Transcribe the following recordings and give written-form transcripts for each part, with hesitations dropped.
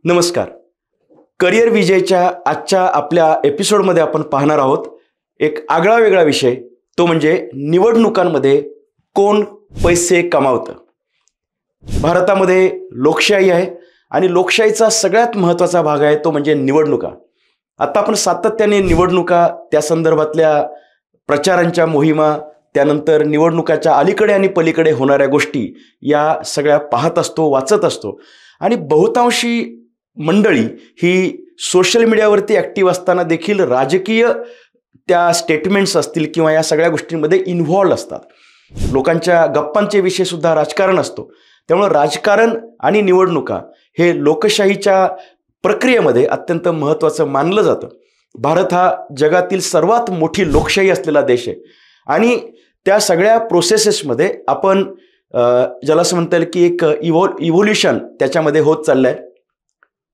नमस्कार. करिअर विजयच्या आजच्या आपल्या एपिसोडमध्ये आपण पाहणार आहोत एक आगळा वेगळा विषय, तो म्हणजे निवडणुकांमध्ये कोण पैसे कमावतं. भारतामध्ये लोकशाही आहे आणि लोकशाहीचा सगळ्यात महत्त्वाचा भाग आहे तो म्हणजे निवडणुका. आता आपण सातत्याने निवडणुका, त्या संदर्भातल्या प्रचारांच्या मोहिमा, त्यानंतर निवडणुकाच्या अलीकडे आणि पलीकडे होणाऱ्या गोष्टी या सगळ्या पाहत असतो, वाचत असतो. आणि बहुतांशी मंडळी ही सोशल मीडियावरती ॲक्टिव्ह असताना देखील राजकीय त्या स्टेटमेंट्स असतील किंवा या सगळ्या गोष्टींमध्ये इन्व्हॉल्व असतात. लोकांच्या गप्पांचे विषयसुद्धा राजकारण असतो. त्यामुळं राजकारण आणि निवडणुका हे लोकशाहीच्या प्रक्रियेमध्ये अत्यंत महत्त्वाचं मानलं जातं. भारत हा जगातील सर्वात मोठी लोकशाही असलेला देश आहे आणि त्या सगळ्या प्रोसेसेसमध्ये आपण ज्याला असं म्हणता येईल की एक इव्होल्युशन त्याच्यामध्ये होत चाललं आहे,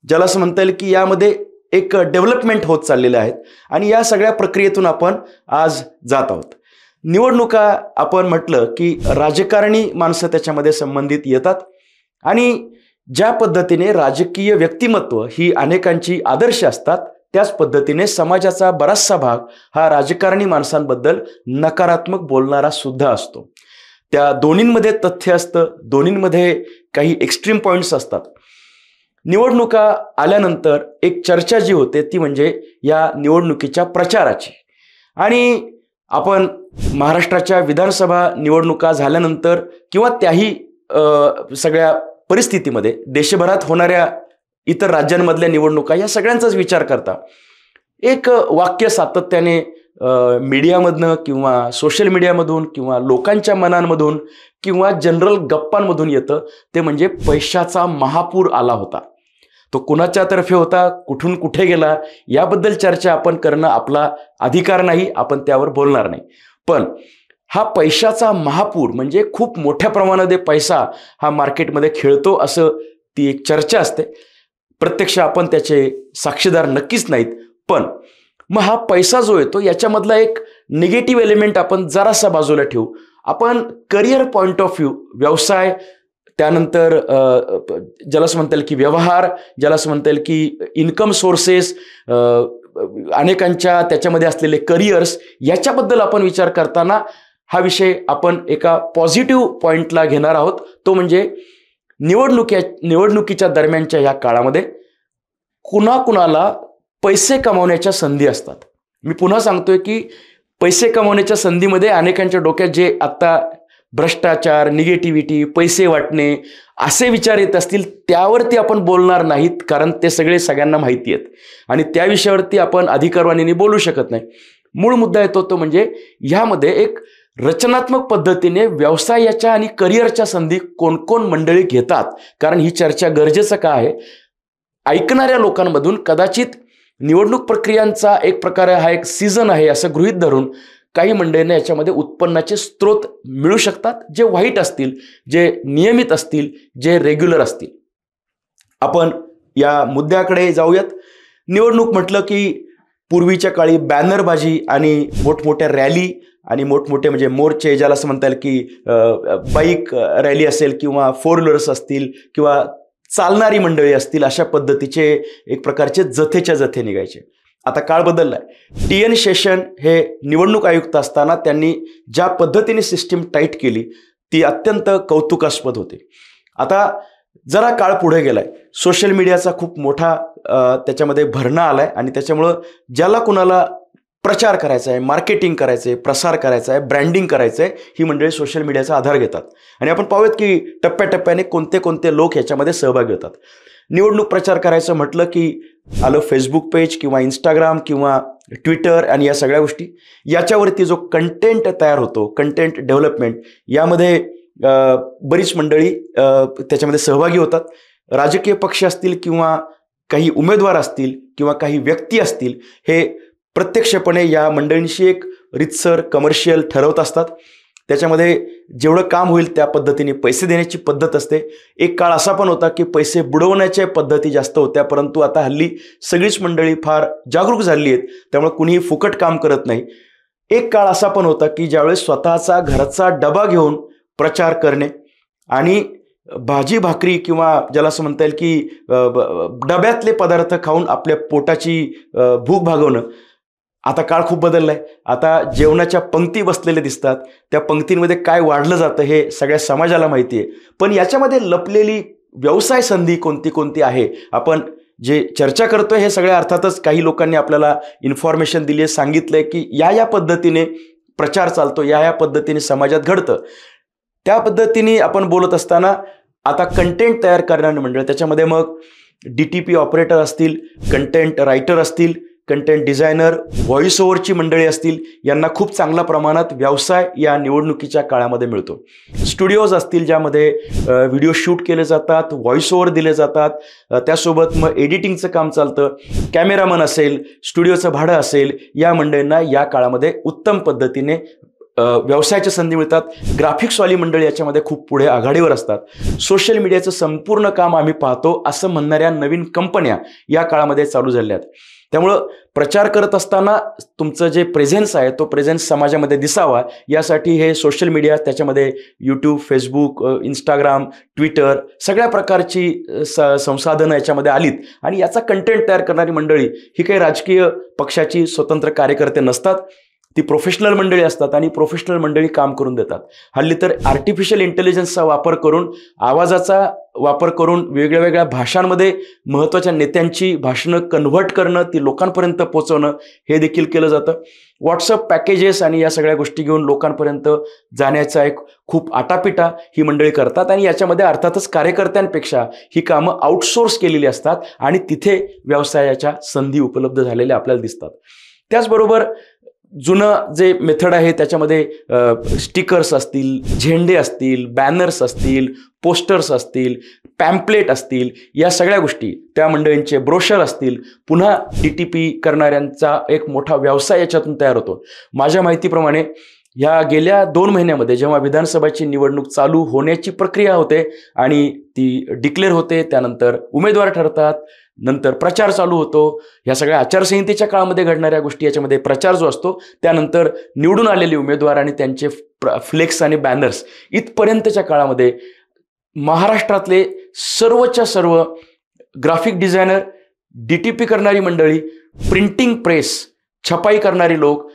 ज्याला असं म्हणता येईल की यामध्ये एक डेव्हलपमेंट होत चाललेलं आहे आणि या सगळ्या प्रक्रियेतून आपण आज जात आहोत. निवडणुका आपण म्हटलं की राजकारणी माणसं त्याच्यामध्ये संबंधित येतात आणि ज्या पद्धतीने राजकीय व्यक्तिमत्व ही अनेकांची आदर्श असतात, त्याच पद्धतीने समाजाचा बराचसा भाग हा राजकारणी माणसांबद्दल नकारात्मक बोलणारा सुद्धा असतो. त्या दोन्हींमध्ये तथ्य असतं, दोन्हींमध्ये काही एक्स्ट्रीम पॉईंट्स असतात. निवडणुका आल्यानंतर एक चर्चा जी होते ती म्हणजे या निवडणुकीच्या प्रचाराची. आणि आपण महाराष्ट्राच्या विधानसभा निवडणुका झाल्यानंतर किंवा त्याही सगळ्या परिस्थितीमध्ये देशभरात होणाऱ्या इतर राज्यांमधल्या निवडणुका या सगळ्यांचाच विचार करता एक वाक्य सातत्याने मीडियामधनं किंवा सोशल मीडियामधून किंवा लोकांच्या मनांमधून किंवा जनरल गप्पांमधून येतं, ते म्हणजे पैशाचा महापूर आला होता. तो कुणाच्या तर्फे होता, कुठून कुठे गेला, याबद्दल चर्चा आपण करणं आपला अधिकार नाही, आपण त्यावर बोलणार नाही. पण हा पैशाचा महापूर म्हणजे खूप मोठ्या प्रमाणात पैसा हा मार्केटमध्ये खेळतो असं ती एक चर्चा असते. प्रत्यक्ष आपण त्याचे साक्षीदार नक्कीच नाहीत. पण मग हा पैसा जो येतो याच्यामधला एक निगेटिव्ह एलिमेंट आपण जरासा बाजूला ठेवू. आपण करिअर पॉईंट ऑफ व्ह्यू, व्यवसाय, त्यानंतर ज्याला असं म्हणता येईल की व्यवहार, ज्याला असं म्हणता येईल की इन्कम सोर्सेस, अनेकांच्या त्याच्यामध्ये असलेले करिअर्स, याच्याबद्दल आपण विचार करताना हा विषय आपण एका पॉझिटिव्ह पॉईंटला घेणार आहोत. तो म्हणजे निवडणुकीच्या दरम्यानच्या या काळामध्ये कुणाकुणाला पैसे कमावण्याच्या संधी असतात. मी पुन्हा सांगतोय की पैसे कमावण्याच्या संधीमध्ये अनेकांच्या डोक्यात जे आत्ता भ्रष्टाचार, निगेटिव्हिटी, पैसे वाटणे असे विचार येत असतील, त्यावरती आपण बोलणार नाहीत, कारण ते सगळे सगळ्यांना माहिती आहेत आणि त्या विषयावरती आपण अधिकारवाणीने बोलू शकत नाही. मूळ मुद्दा येतो तो म्हणजे ह्यामध्ये एक रचनात्मक पद्धतीने व्यवसायाच्या आणि करिअरच्या संधी कोण कोण मंडळी घेतात. कारण ही चर्चा गरजेचं का आहे, ऐकणाऱ्या लोकांमधून कदाचित निवडणूक प्रक्रियांचा एक प्रकारे हा एक सीझन आहे असं गृहीत धरून काही मंडळींना याच्यामध्ये उत्पन्नाचे स्रोत मिळू शकतात, जे वाईट असतील, जे नियमित असतील, जे रेग्युलर असतील. आपण या मुद्द्याकडे जाऊयात. निवडणूक म्हटलं की पूर्वीच्या काळी बॅनरबाजी आणि मोठमोठ्या रॅली आणि मोठमोठे म्हणजे मोर्चे, ज्याला असं म्हणता येईल की बाईक रॅली असेल किंवा फोर व्हीलर्स असतील किंवा चालणारी मंडळी असतील, अशा पद्धतीचे एक प्रकारचे जथेच्या जथे निघायचे. आता काळ बदललाय. TN शेषन हे निवडणूक आयुक्त असताना त्यांनी ज्या पद्धतीने सिस्टीम टाईट केली ती अत्यंत कौतुकास्पद होती. आता जरा काळ पुढे गेलाय, सोशल मीडियाचा खूप मोठा त्याच्यामध्ये भरणा आलाय आणि त्याच्यामुळं ज्याला कुणाला प्रचार करायचा आहे, मार्केटिंग करायचं आहे, प्रसार करायचा आहे, ब्रँडिंग करायचं आहे, ही मंडळी सोशल मीडियाचा आधार घेतात. आणि आपण पाहूयात की टप्प्याटप्प्याने कोणते कोणते लोक ह्याच्यामध्ये सहभागी होतात. निवडणूक प्रचार करायचं म्हटलं की आलं फेसबुक पेज किंवा इंस्टाग्राम किंवा ट्विटर आणि या सगळ्या गोष्टी. याच्यावरती जो कंटेंट तयार होतो, कंटेंट डेव्हलपमेंट, यामध्ये बरीच मंडळी त्याच्यामध्ये सहभागी होतात. राजकीय पक्ष असतील किंवा काही उमेदवार असतील किंवा काही व्यक्ती असतील, हे प्रत्यक्षपणे या मंडळींशी एक रितसर कमर्शियल ठरवत असतात. त्याच्यामध्ये जेवढं काम होईल त्या पद्धतीने पैसे देण्याची पद्धत असते. एक काळ असा पण होता की पैसे बुडवण्याच्या पद्धती जास्त होत्या, परंतु आता हल्ली सगळीच मंडळी फार जागरूक झाली आहेत, त्यामुळे कुणीही फुकट काम करत नाही. एक काळ असा पण होता की ज्यावेळेस स्वतःचा घराचा डबा घेऊन प्रचार करणे आणि भाजी भाकरी किंवा ज्याला असं म्हणता येईल की डब्यातले पदार्थ खाऊन आपल्या पोटाची भूक भागवणं. आता काळ खूप बदललाय. आता जेवणाच्या पंक्ती बसलेल्या दिसतात. त्या पंक्तींमध्ये काय वाढलं जातं हे सगळ्या समाजाला माहिती आहे. पण याच्यामध्ये लपलेली व्यवसाय संधी कोणती कोणती आहे, आपण जे चर्चा करतोय हे सगळ्या अर्थातच काही लोकांनी आपल्याला इन्फॉर्मेशन दिली आहे, सांगितलंय की या पद्धतीने प्रचार चालतो, या पद्धतीने समाजात घडतं. त्या पद्धतीने आपण बोलत असताना आता कंटेंट तयार करणारे मंडळ, त्याच्यामध्ये मग DTP ऑपरेटर असतील, कंटेंट रायटर असतील, कंटेंट डिझायनर, व्हॉइस ओव्हरची मंडळी असतील, यांना खूप चांगल्या प्रमाणात व्यवसाय या निवडणुकीच्या काळामध्ये मिळतो. स्टुडिओज असतील ज्यामध्ये व्हिडिओ शूट केले जातात, व्हॉइस ओव्हर दिले जातात, त्यासोबत मग एडिटिंगचं काम चालतं, कॅमेरामन असेल, स्टुडिओचं भाडं असेल, या मंडळींना या काळामध्ये उत्तम पद्धतीने व्यवसायाच्या संधी मिळतात. ग्राफिक्सवाली मंडळी याच्यामध्ये खूप पुढे आघाडीवर असतात. सोशल मीडियाचं संपूर्ण काम आम्ही पाहतो असं म्हणणाऱ्या नवीन कंपन्या या काळामध्ये चालू झाल्या आहेत. त्यामुळं प्रचार करत असताना तुमचं जे प्रेझेन्स आहे तो प्रेझेन्स समाजामध्ये दिसावा यासाठी हे सोशल मीडिया, त्याच्यामध्ये यूट्यूब, फेसबुक, इंस्टाग्राम, ट्विटर, सगळ्या प्रकारची संसाधनं याच्यामध्ये आलीत. आणि याचा कंटेंट तयार करणारी मंडळी ही काही राजकीय पक्षाची स्वतंत्र कार्यकर्ते नसतात, ती प्रोफेशनल मंडळी असतात आणि प्रोफेशनल मंडळी काम करून देतात. हल्ली तर आर्टिफिशियल इंटेलिजन्सचा वापर करून, आवाजाचा वापर करून वेगळ्या भाषांमध्ये महत्त्वाच्या नेत्यांची भाषणं कन्व्हर्ट करणं, ती लोकांपर्यंत पोहोचवणं हे देखील केलं जातं. व्हॉट्सअप पॅकेजेस आणि या सगळ्या गोष्टी घेऊन लोकांपर्यंत जाण्याचा एक खूप आटापिटा ही मंडळी करतात. आणि याच्यामध्ये अर्थातच कार्यकर्त्यांपेक्षा ही कामं आउटसोर्स केलेली असतात आणि तिथे व्यवसायाच्या संधी उपलब्ध झालेल्या आपल्याला दिसतात. त्याचबरोबर जुनं जे मेथड आहे त्याच्यामध्ये स्टिकर्स असतील, झेंडे असतील, बॅनर्स असतील, पोस्टर्स असतील, पॅम्पलेट असतील, या सगळ्या गोष्टी, त्या मंडळींचे ब्रोशर असतील, पुन्हा DTP करणाऱ्यांचा एक मोठा व्यवसाय याच्यातून तयार होतो. माझ्या माहितीप्रमाणे या गेल्या 2 महिन्यामध्ये जेव्हा विधानसभाची निवडणूक चालू होण्याची प्रक्रिया होते आणि ती डिक्लेअर होते, त्यानंतर उमेदवार ठरतात, नंतर प्रचार चालू होतो, ह्या सगळ्या आचारसंहितेच्या काळामध्ये घडणाऱ्या गोष्टी याच्यामध्ये प्रचार जो असतो, त्यानंतर निवडून आलेले उमेदवार आणि त्यांचे फ्लेक्स आणि बॅनर्स, इथपर्यंतच्या काळामध्ये महाराष्ट्रातले सर्वच्या सर्व ग्राफिक डिझायनर, DTP करणारी मंडळी, प्रिंटिंग प्रेस, छपाई करणारी लोक,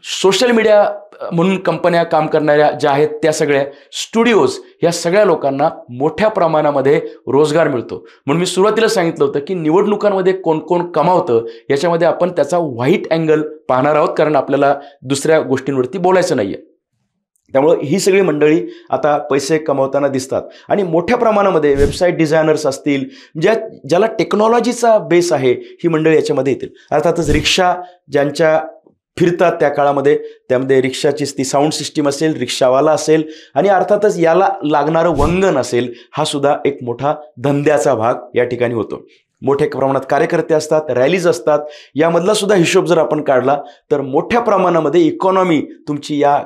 सोशल मीडिया म्हणून कंपन्या काम करणाऱ्या ज्या आहेत त्या सगळ्या, स्टुडिओज, या सगळ्या लोकांना मोठ्या प्रमाणामध्ये रोजगार मिळतो. म्हणून मी सुरुवातीला सांगितलं होतं की निवडणुकांमध्ये कोण कोण कमावतं याच्यामध्ये आपण त्याचा व्हाईट अँगल पाहणार आहोत, कारण आपल्याला दुसऱ्या गोष्टींवरती बोलायचं नाही आहे. त्यामुळं ही सगळी मंडळी आता पैसे कमावताना दिसतात. आणि मोठ्या प्रमाणामध्ये वेबसाईट डिझायनर्स असतील, ज्याला टेक्नॉलॉजीचा बेस आहे, ही मंडळी याच्यामध्ये येतील. अर्थातच रिक्षा ज्यांच्या फिरतात त्या काळामध्ये, त्यामध्ये रिक्षाची ती साऊंड सिस्टीम असेल, रिक्षावाला असेल, आणि अर्थातच याला लागणारं वंगण असेल, हा सुद्धा एक मोठा धंद्याचा भाग या ठिकाणी होतो. मोठ्या प्रमाणात कार्यकर्ते असतात, रॅलीज असतात, यामधला सुद्धा हिशोब जर आपण काढला तर मोठ्या प्रमाणामध्ये इकॉनॉमी तुमची या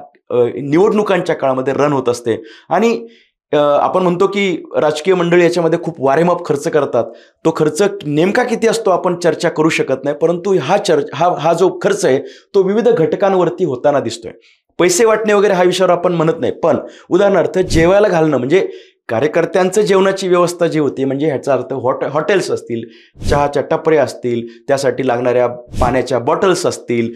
निवडणुकांच्या काळामध्ये रन होत असते. आणि आपण म्हणतो की राजकीय मंडळी याच्यामध्ये खूप वारेमाप खर्च करतात. तो खर्च नेमका किती असतो आपण चर्चा करू शकत नाही, परंतु हा जो खर्च आहे तो विविध घटकांवरती होताना दिसतोय. पैसे वाटणे वगैरे हा विषयावर आपण म्हणत नाही, पण उदाहरणार्थ जेवायला घालणं, म्हणजे कार्यकर्त्यांचं जेवणाची व्यवस्था जी होती, म्हणजे ह्याचा अर्थ हॉटेल्स असतील, चहाच्या टपऱ्या असतील, त्यासाठी लागणाऱ्या पाण्याच्या बॉटल्स असतील,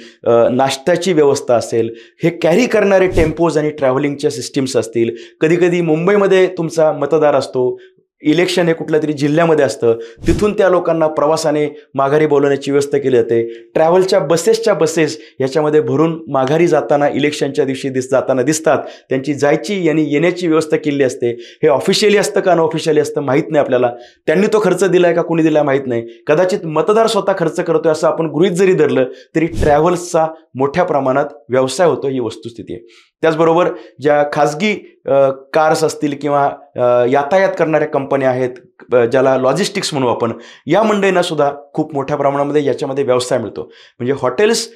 नाश्त्याची व्यवस्था असेल, हे कॅरी करणारे टेम्पोज आणि ट्रॅव्हलिंगच्या सिस्टीम्स असतील. कधीकधी मुंबईमध्ये तुमचा मतदार असतो, इलेक्शन हे कुठल्या तरी जिल्ह्यामध्ये असतं, तिथून त्या लोकांना प्रवासाने माघारी बोलवण्याची व्यवस्था केली जाते. ट्रॅव्हलच्या बसेस ह्याच्यामध्ये भरून माघारी जाताना इलेक्शनच्या दिवशी जाताना दिसतात. त्यांची जायची आणि येण्याची व्यवस्था केली असते. हे ऑफिशियली असतं का अनऑफिशियली असतं माहीत नाही आपल्याला. त्यांनी तो खर्च दिलाय का कोणी दिला माहीत नाही. कदाचित मतदार स्वतः खर्च करतोय असं आपण गृहीत जरी धरलं तरी ट्रॅव्हल्सचा मोठ्या प्रमाणात व्यवसाय होतो, ही वस्तुस्थिती आहे. त्याचबरोबर ज्या खाजगी कार्स असतील किंवा यातायात करणाऱ्या कंपन्या आहेत, ज्याला लॉजिस्टिक्स म्हणू आपण, या मंडळींना सुद्धा खूप मोठ्या प्रमाणामध्ये याच्यामध्ये व्यवसाय मिळतो. म्हणजे हॉटेल्स,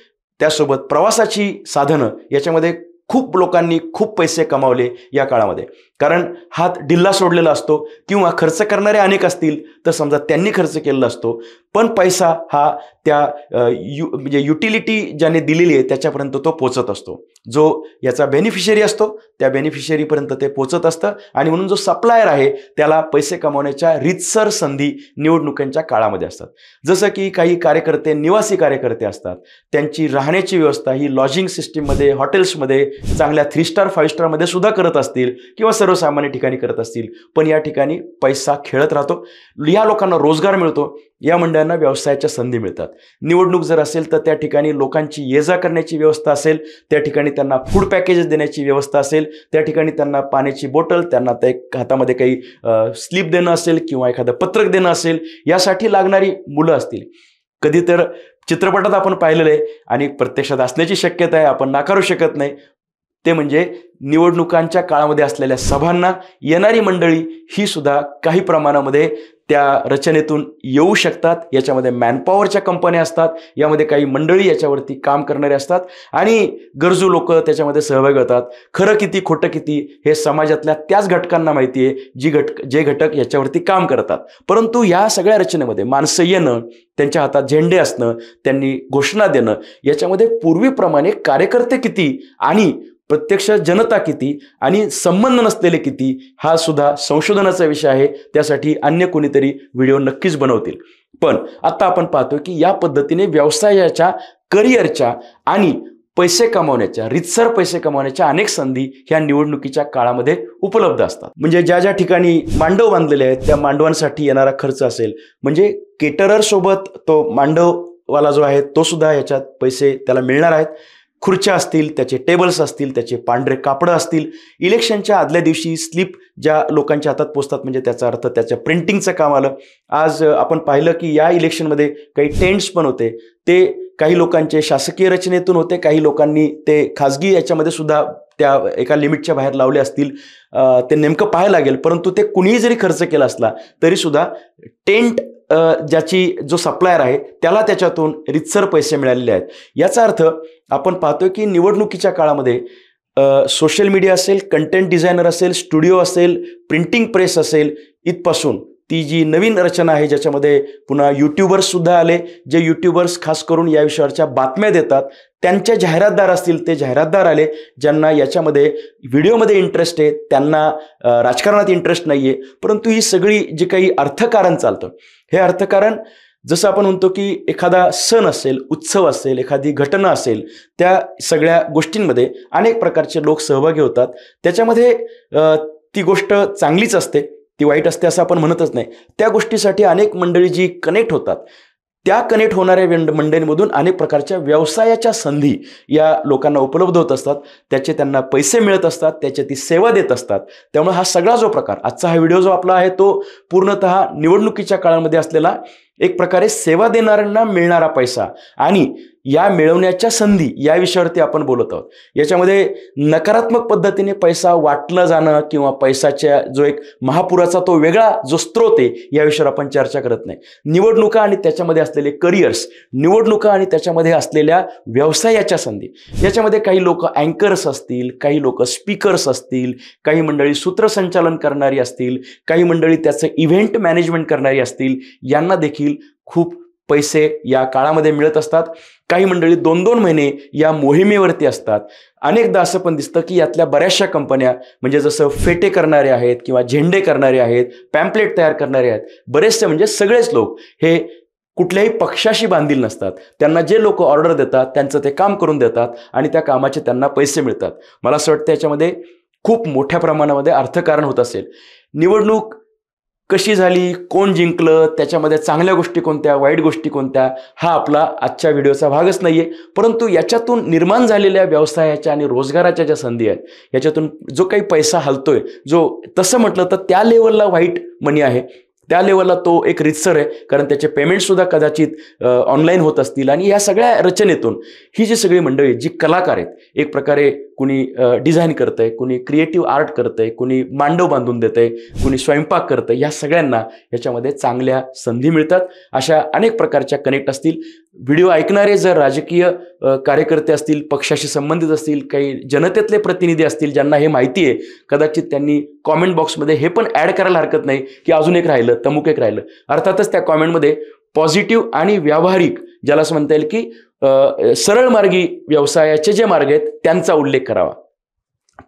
त्यासोबत प्रवासाची साधनं, याच्यामध्ये खूप लोकांनी खूप पैसे कमावले या काळामध्ये, कारण हात ढिल्ला सोडलेला असतो किंवा खर्च करणारे अनेक असतील तर समजा त्यांनी खर्च केलेला असतो, पण पैसा हा त्या म्हणजे युटिलिटी ज्याने दिलेली आहे त्याच्यापर्यंत तो पोचत असतो. जो याचा बेनिफिशियरी असतो त्या बेनिफिशियरीपर्यंत ते पोचत असतं आणि म्हणून जो सप्लायर आहे त्याला पैसे कमावण्याच्या रीतसर संधी निवडणुकांच्या काळामध्ये असतात. जसं की काही कार्यकर्ते निवासी कार्यकर्ते असतात, त्यांची राहण्याची व्यवस्था ही लॉजिंग सिस्टीममध्ये, हॉटेल्समध्ये, चांगल्या 3 स्टार 5 स्टारमध्ये सुद्धा करत असतील किंवा सर्वसामान्य ठिकाणी करत असतील, पण या ठिकाणी पैसा खेळत राहतो. या लोकांना रोजगार मिळतो, या मंडळांना व्यवसायाच्या संधी मिळतात. निवडणूक जर असेल तर त्या ठिकाणी लोकांची ये जा करण्याची व्यवस्था असेल, त्या ठिकाणी त्यांना फूड पॅकेजेस देण्याची व्यवस्था असेल, त्या ठिकाणी त्यांना पाण्याची बॉटल, त्यांना त्या हातामध्ये काही स्लिप देणं असेल किंवा एखादं पत्रक देणं असेल, यासाठी लागणारी मुलं असतील. कधी तर चित्रपटात आपण पाहिलेलं आहे आणि प्रत्यक्षात असण्याची शक्यता आहे, आपण नाकारू शकत नाही, ते म्हणजे निवडणुकांच्या काळामध्ये असलेल्या सभांना येणारी मंडळी ही सुद्धा काही प्रमाणामध्ये त्या रचनेतून येऊ शकतात. याच्यामध्ये मॅनपॉवरच्या कंपन्या असतात, यामध्ये काही मंडळी याच्यावरती काम करणारे असतात आणि गरजू लोक त्याच्यामध्ये सहभागी होतात. खरं किती खोटं किती हे समाजातल्या त्याच घटकांना माहिती आहे जे घटक याच्यावरती काम करतात. परंतु या सगळ्या रचनेमध्ये माणसं येणं, त्यांच्या हातात झेंडे असणं, त्यांनी घोषणा देणं, याच्यामध्ये पूर्वीप्रमाणे कार्यकर्ते किती आणि प्रत्यक्ष जनता किती आणि संबंध नसलेले किती हा सुद्धा संशोधनाचा विषय आहे. त्यासाठी अन्य कोणीतरी व्हिडिओ नक्कीच बनवतील. पण आता आपण पाहतो की या पद्धतीने व्यवसायाच्या, करिअरच्या आणि पैसे कमावण्याच्या, रीतसर पैसे कमावण्याच्या अनेक संधी ह्या निवडणुकीच्या काळामध्ये उपलब्ध असतात. म्हणजे ज्या ज्या ठिकाणी मांडव बांधलेले आहेत त्या मांडवांसाठी येणारा खर्च असेल, म्हणजे केटरर सोबत तो मांडववाला जो आहे तो सुद्धा याच्यात पैसे त्याला मिळणार आहेत. खुर्च्या असतील, त्याचे टेबल्स असतील, त्याचे पांढरे कापडं असतील, इलेक्शनच्या आदल्या दिवशी स्लिप ज्या लोकांच्या हातात पोचतात, म्हणजे त्याचा अर्थ त्याच्या प्रिंटिंगचं काम आलं. आज आपण पाहिलं की या इलेक्शनमध्ये काही टेंट्स पण होते, ते काही लोकांचे शासकीय रचनेतून होते, काही लोकांनी ते खाजगी याच्यामध्ये सुद्धा त्या एका लिमिटच्या बाहेर लावले असतील. ते नेमकं पाहायला लागेल, परंतु ते कुणीही जरी खर्च केला असला तरी सुद्धा टेंट ज्याची जो सप्लायर आहे त्याला त्याच्यातून रीतसर पैसे मिळालेले आहेत. याचा अर्थ आपण पाहतोय की निवडणुकीच्या काळामध्ये सोशल मीडिया असेल, कंटेंट डिझायनर असेल, स्टुडिओ असेल, प्रिंटिंग प्रेस असेल, इथपासून ती जी नवीन रचना आहे ज्याच्यामध्ये पुन्हा यूट्यूबर्स सुद्धा आले, जे यूट्यूबर्स खास करून या विषयावरच्या बातम्या देतात, त्यांचे जाहिरातदार असतील ते जाहिरातदार आले, ज्यांना याच्यामध्ये व्हिडिओमध्ये इंटरेस्ट आहे, त्यांना राजकारणात इंटरेस्ट नाही आहे. परंतु ही सगळी जी काही अर्थकारण चालतं, हे अर्थकारण जसं आपण म्हणतो की एखादा सण असेल, उत्सव असेल, एखादी घटना असेल, त्या सगळ्या गोष्टींमध्ये अनेक प्रकारचे लोक सहभागी होतात. त्याच्यामध्ये ती गोष्ट चांगलीच असते, ती वाईट असते असं आपण म्हणतच नाही. त्या गोष्टीसाठी अनेक मंडळी जी कनेक्ट होतात, त्या कनेक्ट होणाऱ्या मंडळींमधून अनेक प्रकारच्या व्यवसायाच्या संधी या लोकांना उपलब्ध होत असतात. त्याचे त्यांना पैसे मिळत असतात, त्याची ती सेवा देत असतात. त्यामुळे हा सगळा जो प्रकार, आजचा हा व्हिडिओ जो आपला आहे तो पूर्णतः निवडणुकीच्या काळामध्ये असलेला एक प्रकारे सेवा देणाऱ्यांना मिळणारा पैसा आणि या मिळवण्याच्या संधी या विषयावरती आपण बोलत आहोत. याच्यामध्ये नकारात्मक पद्धतीने पैसा वाटलं जाणं किंवा पैशाच्या जो एक महापुराचा तो वेगळा जो स्रोत आहे या विषयावर आपण चर्चा करत नाही. निवडणुका आणि त्याच्यामध्ये असलेले करिअर्स, निवडणुका आणि त्याच्यामध्ये असलेल्या व्यवसायाच्या संधी, याच्यामध्ये काही लोक अँकर्स असतील, काही लोक स्पीकर्स असतील, काही मंडळी सूत्रसंचालन करणारी असतील, काही मंडळी त्याचं इव्हेंट मॅनेजमेंट करणारी असतील, यांना देखील खूप पैसे या काळामध्ये मिळत असतात. काही मंडळी 2-2 महिने या मोहिमेवरती असतात. अनेकदा असं पण दिसतं की यातल्या बऱ्याचशा कंपन्या, म्हणजे जसं फेटे करणारे आहेत किंवा झेंडे करणारे आहेत, पॅम्पलेट तयार करणारे आहेत, बरेचसे म्हणजे सगळेच लोक हे कुठल्याही पक्षाशी बांधील नसतात. त्यांना जे लोक ऑर्डर देतात त्यांचं ते काम करून देतात आणि त्या कामाचे त्यांना पैसे मिळतात. मला असं वाटतं याच्यामध्ये खूप मोठ्या प्रमाणामध्ये अर्थकारण होत असेल. निवडणूक कशी झाली, कोण जिंकलं, त्याच्यामध्ये चांगल्या गोष्टी कोणत्या, वाईट गोष्टी कोणत्या, हा आपला आजच्या व्हिडिओचा भागच नाही आहे. परंतु याच्यातून निर्माण झालेल्या व्यवसायाच्या आणि रोजगाराच्या ज्या संधी आहेत, याच्यातून जो काही पैसा हलतोय, जो तसं म्हटलं तर त्या लेवलला व्हाईट मनी आहे, त्या लेवलला तो एक रीतसर आहे, कारण त्याचे पेमेंटसुद्धा कदाचित ऑनलाईन होत असतील. आणि या सगळ्या रचनेतून ही जी सगळी मंडळी जी कलाकार आहेत, एक प्रकारे कुणी डिझाईन करतंय, कुणी क्रिएटिव्ह आर्ट करतंय, कुणी मांडव बांधून देतंय, कुणी स्वयंपाक करतंय, या सगळ्यांना याच्यामध्ये चांगल्या संधी मिळतात. अशा अनेक प्रकारच्या कनेक्ट असतील. व्हिडिओ ऐकणारे जर राजकीय कार्यकर्ते असतील, पक्षाशी संबंधित असतील, काही जनतेतले प्रतिनिधी असतील ज्यांना हे माहिती आहे, कदाचित त्यांनी कॉमेंट बॉक्समध्ये हे पण ॲड करायला हरकत नाही की अजून एक राहिलं, तमुक एक राहिलं. अर्थातच त्या कॉमेंटमध्ये पॉझिटिव्ह आणि व्यावहारिक, ज्याला असं म्हणता येईल की सरळ मार्गी व्यवसायाचे जे मार्ग आहेत त्यांचा उल्लेख करावा.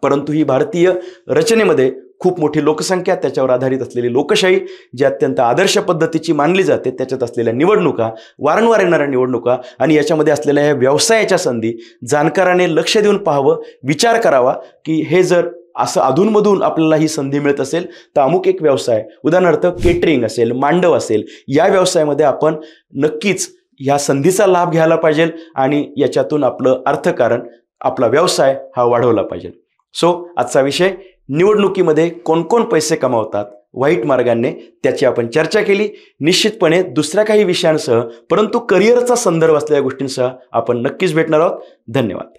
परंतु ही भारतीय रचनेमध्ये खूप मोठी लोकसंख्या, त्याच्यावर आधारित असलेली लोकशाही जी अत्यंत आदर्श पद्धतीची मानली जाते, त्याच्यात असलेल्या निवडणुका, वारंवार येणाऱ्या निवडणुका आणि याच्यामध्ये असलेल्या ह्या व्यवसायाच्या संधी जाणकाराने लक्ष देऊन पाहावं, विचार करावा की हे जर असं अधूनमधून आपल्याला ही संधी मिळत असेल तर अमुक एक व्यवसाय, उदाहरणार्थ केटरिंग असेल, मांडव असेल, या व्यवसायामध्ये आपण नक्कीच ह्या संधीचा लाभ घ्यायला पाहिजे आणि याच्यातून आपलं अर्थकारण, आपला व्यवसाय हा वाढवला पाहिजे. सो आजचा विषय, निवडणुकीमध्ये कोण कोण पैसे कमावतात वाईट मार्गाने, त्याची आपण चर्चा केली. निश्चितपणे दुसऱ्या काही विषयांसह, परंतु करिअरचा संदर्भ असलेल्या गोष्टींसह आपण नक्कीच भेटणार आहोत. धन्यवाद.